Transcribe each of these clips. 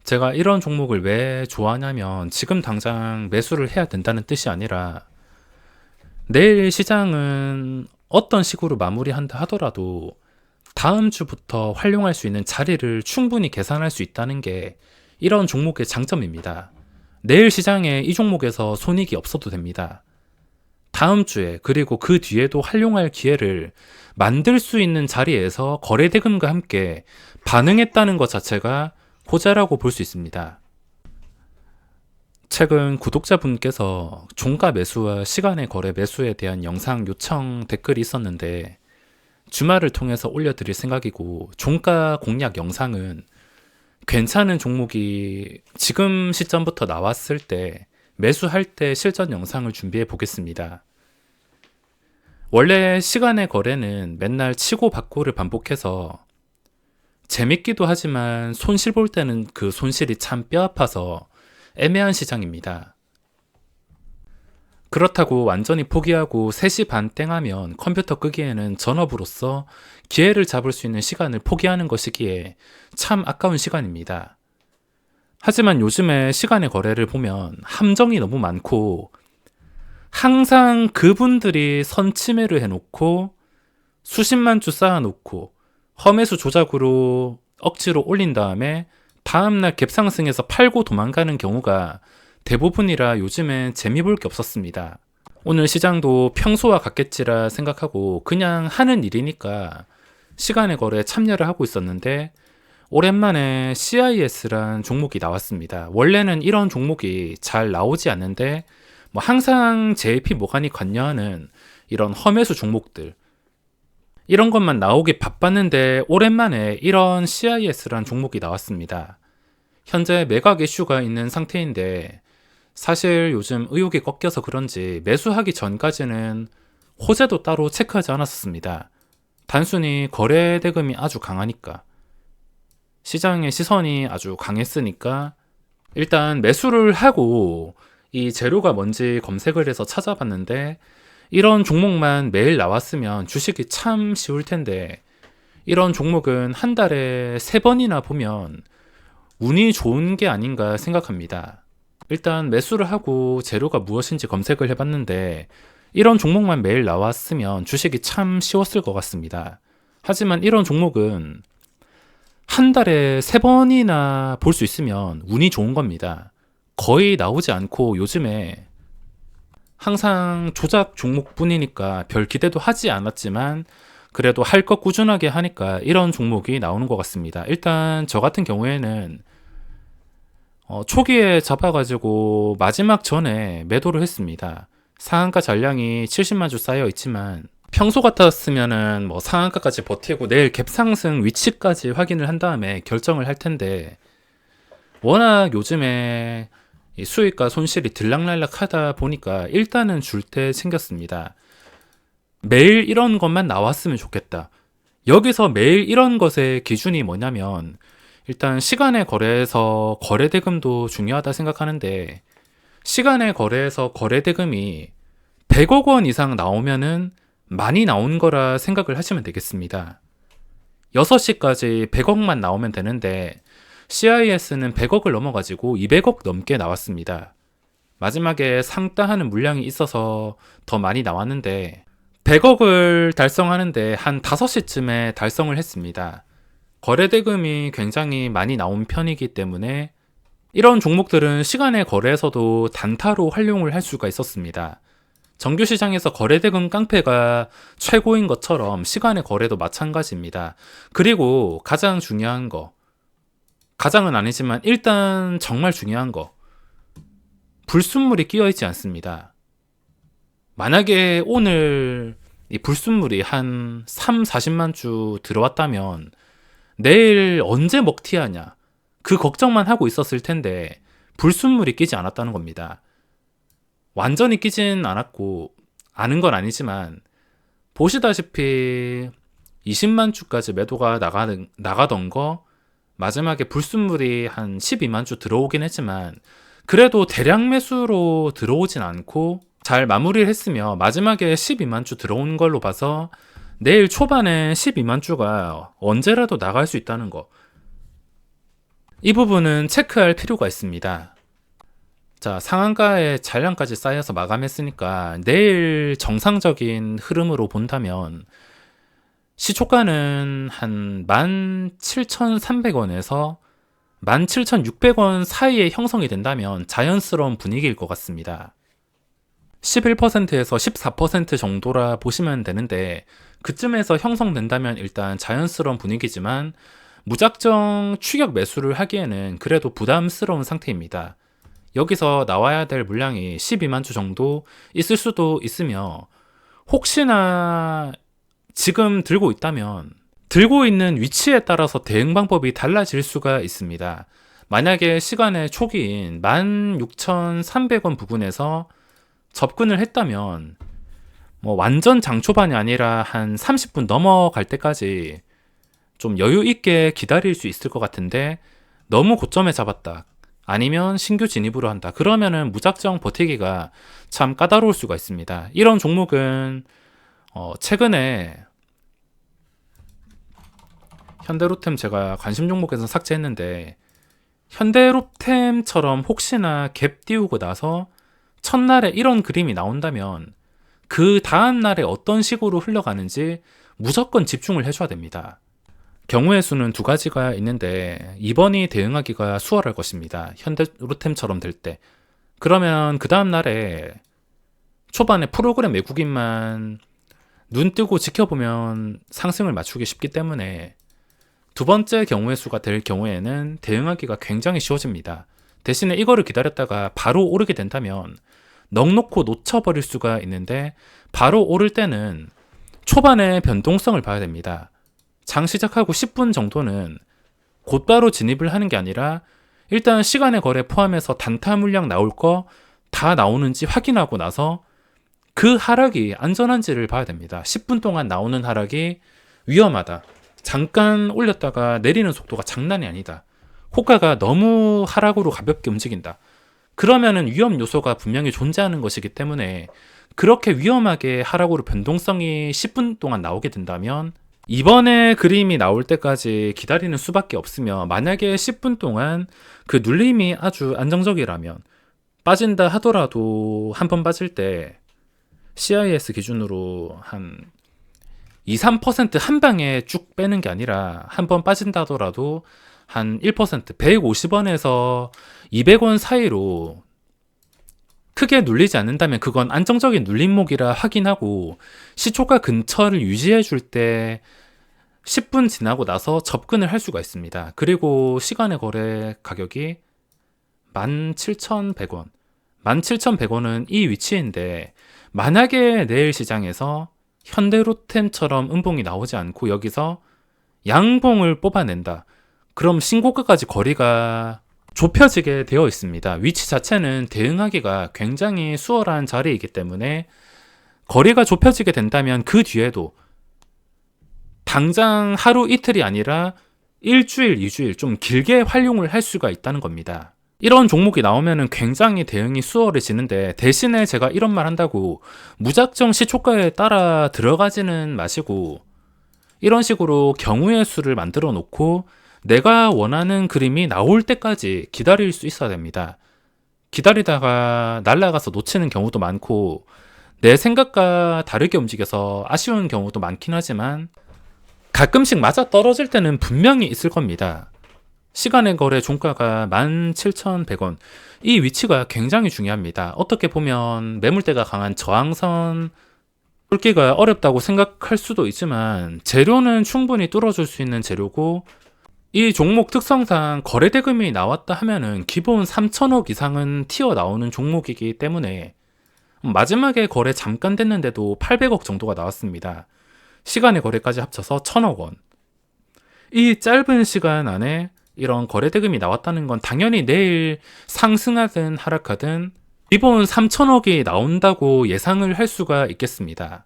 제가 이런 종목을 왜 좋아하냐면 지금 당장 매수를 해야 된다는 뜻이 아니라 내일 시장은 어떤 식으로 마무리한다 하더라도 다음 주부터 활용할 수 있는 자리를 충분히 계산할 수 있다는 게 이런 종목의 장점입니다. 내일 시장에 이 종목에서 손익이 없어도 됩니다. 다음 주에 그리고 그 뒤에도 활용할 기회를 만들 수 있는 자리에서 거래대금과 함께 반응했다는 것 자체가 호재라고 볼 수 있습니다. 최근 구독자분께서 종가 매수와 시간의 거래 매수에 대한 영상 요청 댓글이 있었는데 주말을 통해서 올려드릴 생각이고, 종가 공략 영상은 괜찮은 종목이 지금 시점부터 나왔을 때 매수할 때 실전 영상을 준비해 보겠습니다. 원래 시간의 거래는 맨날 치고 받고를 반복해서 재밌기도 하지만 손실 볼 때는 그 손실이 참 뼈아파서 애매한 시장입니다. 그렇다고 완전히 포기하고 3시 반 땡하면 컴퓨터 끄기에는 전업으로서 기회를 잡을 수 있는 시간을 포기하는 것이기에 참 아까운 시간입니다. 하지만 요즘에 시간의 거래를 보면 함정이 너무 많고 항상 그분들이 선침해를 해놓고 수십만 주 쌓아놓고 험해수 조작으로 억지로 올린 다음에 다음날 갭상승해서 팔고 도망가는 경우가 대부분이라 요즘엔 재미 볼 게 없었습니다. 오늘 시장도 평소와 같겠지라 생각하고 그냥 하는 일이니까 시간의 거래에 참여를 하고 있었는데 오랜만에 CIS란 종목이 나왔습니다. 원래는 이런 종목이 잘 나오지 않는데 항상 JP 모간이 관여하는 이런 험해수 종목들 이런 것만 나오기 바빴는데 오랜만에 이런 CIS란 종목이 나왔습니다. 현재 매각 이슈가 있는 상태인데 사실 요즘 의욕이 꺾여서 그런지 매수하기 전까지는 호재도 따로 체크하지 않았습니다. 단순히 거래 대금이 아주 강하니까, 시장의 시선이 아주 강했으니까 일단 매수를 하고 이 재료가 뭔지 검색을 해서 찾아봤는데 이런 종목만 매일 나왔으면 주식이 참 쉬울 텐데 이런 종목은 한 달에 3번이나 보면 운이 좋은 게 아닌가 생각합니다. 일단 매수를 하고 재료가 무엇인지 검색을 해봤는데 이런 종목만 매일 나왔으면 주식이 참 쉬웠을 것 같습니다. 하지만 이런 종목은 한 달에 3번이나 볼 수 있으면 운이 좋은 겁니다. 거의 나오지 않고 요즘에 항상 조작 종목뿐이니까 별 기대도 하지 않았지만 그래도 할 것 꾸준하게 하니까 이런 종목이 나오는 것 같습니다. 일단 저 같은 경우에는 초기에 잡아가지고 마지막 전에 매도를 했습니다. 상한가 잔량이 70만 주 쌓여 있지만 평소 같았으면은 상한가까지 버티고 내일 갭상승 위치까지 확인을 한 다음에 결정을 할 텐데 워낙 요즘에 이 수익과 손실이 들락날락 하다 보니까 일단은 줄 때 챙겼습니다. 매일 이런 것만 나왔으면 좋겠다. 여기서 매일 이런 것의 기준이 뭐냐면 일단 시간의 거래에서 거래대금도 중요하다 생각하는데 시간의 거래에서 거래대금이 100억 원 이상 나오면은 많이 나온 거라 생각을 하시면 되겠습니다. 6시까지 100억만 나오면 되는데 CIS는 100억을 넘어가지고 200억 넘게 나왔습니다. 마지막에 상따하는 물량이 있어서 더 많이 나왔는데 100억을 달성하는데 한 5시쯤에 달성을 했습니다. 거래대금이 굉장히 많이 나온 편이기 때문에 이런 종목들은 시간의 거래에서도 단타로 활용을 할 수가 있었습니다. 정규시장에서 거래대금 깡패가 최고인 것처럼 시간의 거래도 마찬가지입니다. 그리고 가장 중요한 거, 가장은 아니지만 일단 정말 중요한 거, 불순물이 끼어있지 않습니다. 만약에 오늘 이 불순물이 한 3, 40만 주 들어왔다면 내일 언제 먹튀하냐 그 걱정만 하고 있었을 텐데 불순물이 끼지 않았다는 겁니다. 완전히 끼진 않았고 아는 건 아니지만 보시다시피 20만 주까지 매도가 나가던 거 마지막에 불순물이 한 12만 주 들어오긴 했지만 그래도 대량 매수로 들어오진 않고 잘 마무리를 했으며 마지막에 12만 주 들어온 걸로 봐서 내일 초반에 12만 주가 언제라도 나갈 수 있다는 거, 이 부분은 체크할 필요가 있습니다. 자, 상한가에 잔량까지 쌓여서 마감했으니까 내일 정상적인 흐름으로 본다면 시초가는 한 17,300원에서 17,600원 사이에 형성이 된다면 자연스러운 분위기일 것 같습니다. 11%에서 14% 정도라 보시면 되는데 그쯤에서 형성된다면 일단 자연스러운 분위기지만 무작정 추격 매수를 하기에는 그래도 부담스러운 상태입니다. 여기서 나와야 될 물량이 12만 주 정도 있을 수도 있으며 혹시나 지금 들고 있다면 들고 있는 위치에 따라서 대응 방법이 달라질 수가 있습니다. 만약에 시간의 초기인 16,300원 부근에서 접근을 했다면 완전 장초반이 아니라 한 30분 넘어갈 때까지 좀 여유 있게 기다릴 수 있을 것 같은데 너무 고점에 잡았다. 아니면 신규 진입으로 한다. 그러면은 무작정 버티기가 참 까다로울 수가 있습니다. 이런 종목은 최근에 현대로템 제가 관심 종목에서 삭제했는데 현대로템처럼 혹시나 갭 띄우고 나서 첫날에 이런 그림이 나온다면 그 다음 날에 어떤 식으로 흘러가는지 무조건 집중을 해줘야 됩니다. 경우의 수는 두 가지가 있는데 2번이 대응하기가 수월할 것입니다. 현대로템처럼 될 때. 그러면 그 다음 날에 초반에 프로그램 외국인만 눈 뜨고 지켜보면 상승을 맞추기 쉽기 때문에 두 번째 경우의 수가 될 경우에는 대응하기가 굉장히 쉬워집니다. 대신에 이거를 기다렸다가 바로 오르게 된다면 넋놓고 놓쳐버릴 수가 있는데 바로 오를 때는 초반에 변동성을 봐야 됩니다. 장 시작하고 10분 정도는 곧바로 진입을 하는 게 아니라 일단 시간의 거래 포함해서 단타 물량 나올 거 다 나오는지 확인하고 나서 그 하락이 안전한지를 봐야 됩니다. 10분 동안 나오는 하락이 위험하다. 잠깐 올렸다가 내리는 속도가 장난이 아니다. 호가가 너무 하락으로 가볍게 움직인다. 그러면은 위험 요소가 분명히 존재하는 것이기 때문에 그렇게 위험하게 하락으로 변동성이 10분 동안 나오게 된다면 이번에 그림이 나올 때까지 기다리는 수밖에 없으며 만약에 10분 동안 그 눌림이 아주 안정적이라면 빠진다 하더라도 한 번 빠질 때 CIS 기준으로 한 2, 3%한 방에 쭉 빼는 게 아니라 한 번 빠진다 하더라도 한 1%, 150원에서 200원 사이로 크게 눌리지 않는다면 그건 안정적인 눌림목이라 확인하고 시초가 근처를 유지해 줄 때 10분 지나고 나서 접근을 할 수가 있습니다. 그리고 시간의 거래 가격이 17,100원. 17,100원은 이 위치인데 만약에 내일 시장에서 현대로템처럼 음봉이 나오지 않고 여기서 양봉을 뽑아낸다. 그럼 신고가까지 거리가 좁혀지게 되어 있습니다. 위치 자체는 대응하기가 굉장히 수월한 자리이기 때문에 거리가 좁혀지게 된다면 그 뒤에도 당장 하루 이틀이 아니라 일주일, 2주일 좀 길게 활용을 할 수가 있다는 겁니다. 이런 종목이 나오면 굉장히 대응이 수월해지는데 대신에 제가 이런 말 한다고 무작정 시초가에 따라 들어가지는 마시고 이런 식으로 경우의 수를 만들어 놓고 내가 원하는 그림이 나올 때까지 기다릴 수 있어야 됩니다. 기다리다가 날아가서 놓치는 경우도 많고 내 생각과 다르게 움직여서 아쉬운 경우도 많긴 하지만 가끔씩 맞아 떨어질 때는 분명히 있을 겁니다. 시간의 거래 종가가 17,100원. 이 위치가 굉장히 중요합니다. 어떻게 보면 매물대가 강한 저항선 뚫기가 어렵다고 생각할 수도 있지만 재료는 충분히 뚫어줄 수 있는 재료고 이 종목 특성상 거래 대금이 나왔다 하면은 기본 3천억 이상은 튀어나오는 종목이기 때문에 마지막에 거래 잠깐 됐는데도 800억 정도가 나왔습니다. 시간의 거래까지 합쳐서 1,000억 원. 이 짧은 시간 안에 이런 거래 대금이 나왔다는 건 당연히 내일 상승하든 하락하든 기본 3천억이 나온다고 예상을 할 수가 있겠습니다.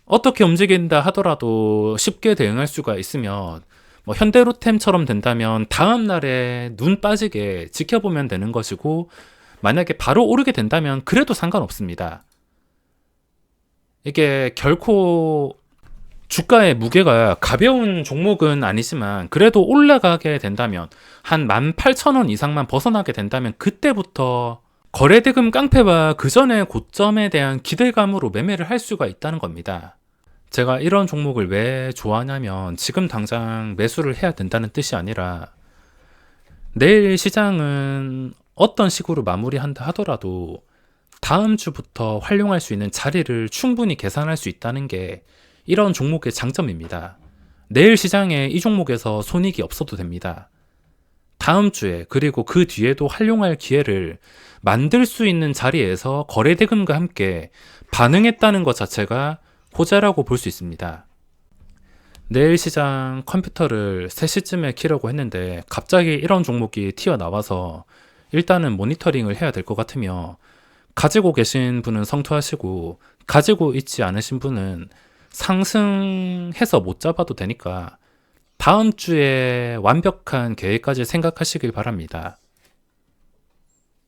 어떻게 움직인다 하더라도 쉽게 대응할 수가 있으면 현대로템처럼 된다면 다음 날에 눈 빠지게 지켜보면 되는 것이고 만약에 바로 오르게 된다면 그래도 상관없습니다. 이게 결코 주가의 무게가 가벼운 종목은 아니지만 그래도 올라가게 된다면 한 18,000원 이상만 벗어나게 된다면 그때부터 거래대금 깡패와 그 전의 고점에 대한 기대감으로 매매를 할 수가 있다는 겁니다. 제가 이런 종목을 왜 좋아하냐면 지금 당장 매수를 해야 된다는 뜻이 아니라 내일 시장은 어떤 식으로 마무리한다 하더라도 다음 주부터 활용할 수 있는 자리를 충분히 계산할 수 있다는 게 이런 종목의 장점입니다. 내일 시장에 이 종목에서 손익이 없어도 됩니다. 다음 주에 그리고 그 뒤에도 활용할 기회를 만들 수 있는 자리에서 거래대금과 함께 반응했다는 것 자체가 호재라고 볼 수 있습니다. 내일 시장 컴퓨터를 3시쯤에 키려고 했는데 갑자기 이런 종목이 튀어나와서 일단은 모니터링을 해야 될 것 같으며 가지고 계신 분은 성투하시고 가지고 있지 않으신 분은 상승해서 못 잡아도 되니까 다음 주에 완벽한 계획까지 생각하시길 바랍니다.